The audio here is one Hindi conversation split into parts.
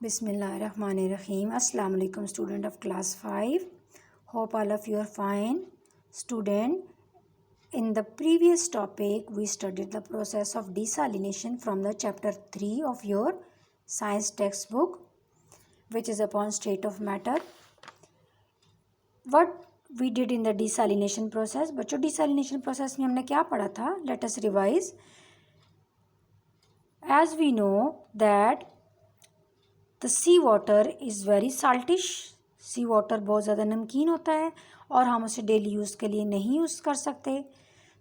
Bismillahirrahmanirrahim. Assalamu alaikum, student of class 5. Hope all of you are fine. Student, in the previous topic we studied the process of desalination from the chapter 3 of your science textbook, which is upon state of matter. What we did in the desalination process? बच्चों, desalination process में हमने क्या पढ़ा था? Let us revise. As we know that the sea water is very saltish. Sea water बहुत ज़्यादा नमकीन होता है और हम उसे डेली यूज़ के लिए नहीं यूज़ कर सकते।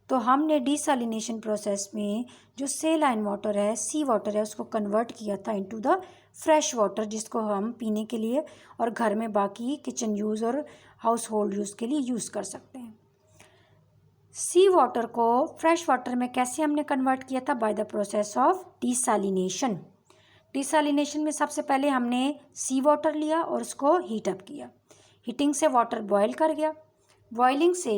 तो हमने डिसैलिनेशन प्रोसेस में जो सेलाइन वाटर है, सी वाटर है, उसको कन्वर्ट किया था इनटू द फ्रेश वाटर, जिसको हम पीने के लिए और घर में बाकी किचन यूज़ और हाउस होल्ड यूज़ के लिए यूज़ कर सकते हैं। सी वाटर को फ्रेश वाटर में कैसे हमने कन्वर्ट किया था? By the process of desalination. Desalination में सबसे पहले हमने सी वाटर लिया और उसको हीट अप किया। हीटिंग से वाटर बॉयल कर गया। बॉइलिंग से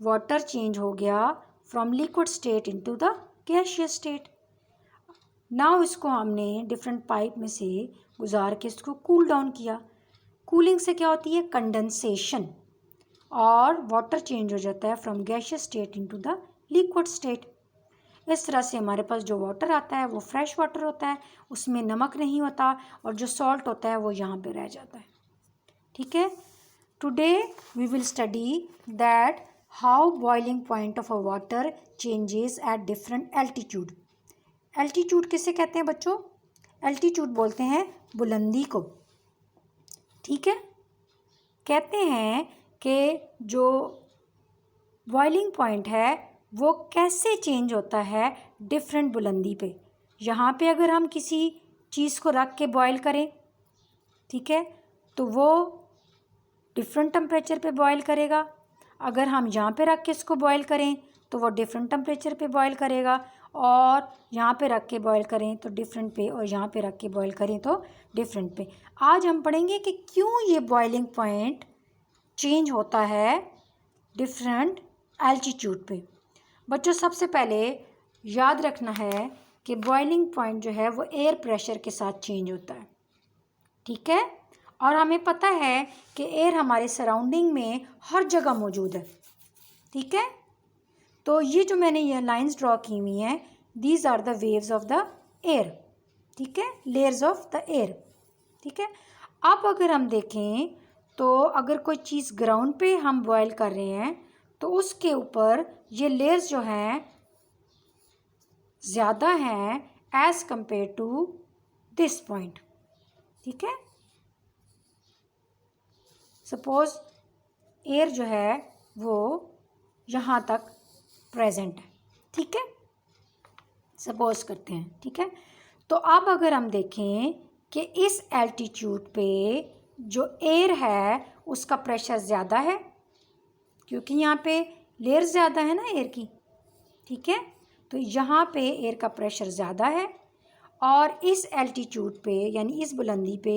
वाटर चेंज हो गया from liquid state into the gaseous state. Now इसको हमने डिफरेंट पाइप में से गुजार के इसको कूल डाउन किया। कूलिंग से क्या होती है? कंडेंसेशन, और वाटर चेंज हो जाता है from gaseous state into the liquid state. इस तरह से हमारे पास जो वाटर आता है वो फ्रेश वाटर होता है, उसमें नमक नहीं होता और जो सॉल्ट होता है वो यहाँ पे रह जाता है। ठीक है, today we will study that how boiling point of a water changes at different altitude. Altitude किसे कहते हैं बच्चों? एल्टीट्यूड बोलते हैं बुलंदी को। ठीक है, कहते हैं कि जो बॉइलिंग पॉइंट है वो कैसे चेंज होता है डिफरेंट बुलंदी पे। यहाँ पे अगर हम किसी चीज़ को रख के बॉयल करें, ठीक है, तो वो डिफरेंट टेम्परेचर पे बॉयल करेगा। अगर हम यहाँ पे रख के इसको बॉयल करें तो वो डिफरेंट टेम्परेचर पे बॉयल करेगा, और यहाँ पे रख के बॉयल करें तो डिफरेंट पे, और यहाँ पे रख के बॉयल करें तो डिफरेंट पे। आज हम पढ़ेंगे कि क्यों ये बॉइलिंग पॉइंट चेंज होता है डिफरेंट एल्टीट्यूड पे। बच्चों, सबसे पहले याद रखना है कि बॉइलिंग पॉइंट जो है वो एयर प्रेशर के साथ चेंज होता है। ठीक है, और हमें पता है कि एयर हमारे सराउंडिंग में हर जगह मौजूद है। ठीक है, तो ये जो मैंने ये लाइंस ड्रॉ की हुई हैं, these are the waves of the air. ठीक है, लेयर्स ऑफ द एयर। ठीक है, अब अगर हम देखें तो अगर कोई चीज़ ग्राउंड पे हम बॉयल कर रहे हैं तो उसके ऊपर ये लेयर्स जो हैं ज़्यादा हैं as compare to this point. ठीक है, सपोज एयर जो है वो यहाँ तक प्रेजेंट है। ठीक है, सपोज करते हैं। ठीक है, तो अब अगर हम देखें कि इस एल्टीट्यूड पे जो एयर है उसका प्रेशर ज़्यादा है, क्योंकि यहाँ पे लेयर ज़्यादा है ना एयर की। ठीक है, तो यहाँ पे एयर का प्रेशर ज़्यादा है, और इस एल्टीट्यूड पे यानी इस बुलंदी पे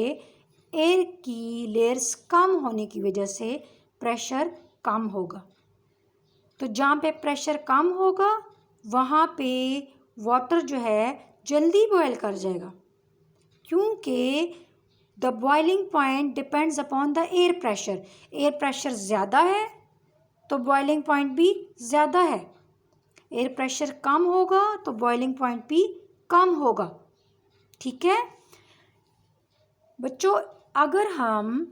एयर की लेयर्स कम होने की वजह से प्रेशर कम होगा। तो जहाँ पे प्रेशर कम होगा वहाँ पे वाटर जो है जल्दी बॉयल कर जाएगा, क्योंकि the boiling point depends upon the air pressure. Air pressure ज़्यादा है तो बॉइलिंग पॉइंट भी ज़्यादा है। एयर प्रेशर कम होगा तो बॉइलिंग पॉइंट भी कम होगा। ठीक है बच्चों, अगर हम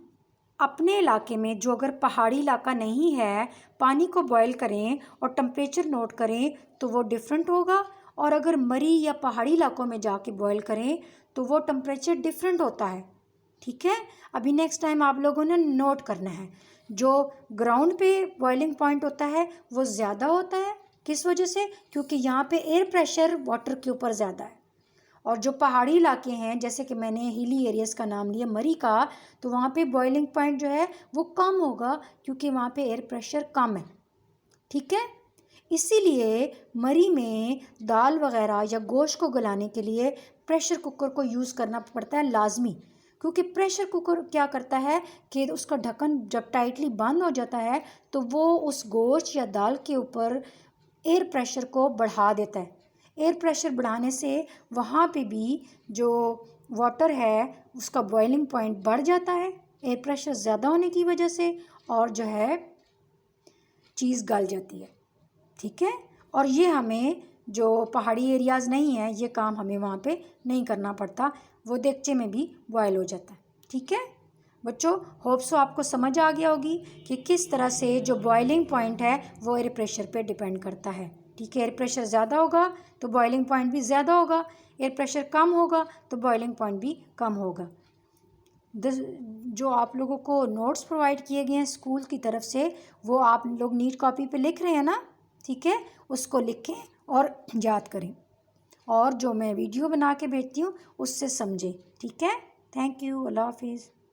अपने इलाके में, जो अगर पहाड़ी इलाका नहीं है, पानी को बॉयल करें और टेम्परेचर नोट करें तो वो डिफरेंट होगा, और अगर मरी या पहाड़ी इलाकों में जाके बॉयल करें तो वो टेम्परेचर डिफरेंट होता है। ठीक है, अभी नेक्स्ट टाइम आप लोगों ने नोट करना है, जो ग्राउंड पे बॉइलिंग पॉइंट होता है वो ज़्यादा होता है। किस वजह से? क्योंकि यहाँ पे एयर प्रेशर वाटर के ऊपर ज़्यादा है, और जो पहाड़ी इलाके हैं, जैसे कि मैंने हिली एरियाज़ का नाम लिया मरी का, तो वहाँ पे बॉइलिंग पॉइंट जो है वो कम होगा, क्योंकि वहाँ पे एयर प्रेशर कम है। ठीक है, इसीलिए मरी में दाल वगैरह या गोश्त को गलाने के लिए प्रेशर कुकर को यूज़ करना पड़ता है लाजमी, क्योंकि प्रेशर कुकर क्या करता है कि उसका ढक्कन जब टाइटली बंद हो जाता है तो वो उस गोश्त या दाल के ऊपर एयर प्रेशर को बढ़ा देता है। एयर प्रेशर बढ़ाने से वहाँ पे भी जो वाटर है उसका बॉइलिंग पॉइंट बढ़ जाता है एयर प्रेशर ज़्यादा होने की वजह से, और जो है चीज़ गल जाती है। ठीक है, और ये हमें जो पहाड़ी एरियाज़ नहीं है ये काम हमें वहाँ पे नहीं करना पड़ता, वो देगचे में भी बॉयल हो जाता है। ठीक है बच्चों, होप सो आपको समझ आ गया होगी कि किस तरह से जो बॉइलिंग पॉइंट है वो एयर प्रेशर पे डिपेंड करता है। ठीक है, एयर प्रेशर ज़्यादा होगा तो बॉइलिंग पॉइंट भी ज़्यादा होगा, एयर प्रेशर कम होगा तो बॉइलिंग पॉइंट भी कम होगा। जो आप लोगों को नोट्स प्रोवाइड किए गए हैं स्कूल की तरफ से वो आप लोग नीट कॉपी पे लिख रहे हैं ना, ठीक है, उसको लिखें और याद करें, और जो मैं वीडियो बना के भेजती हूँ उससे समझें। ठीक है, थैंक यू, अल्लाह हाफिज़।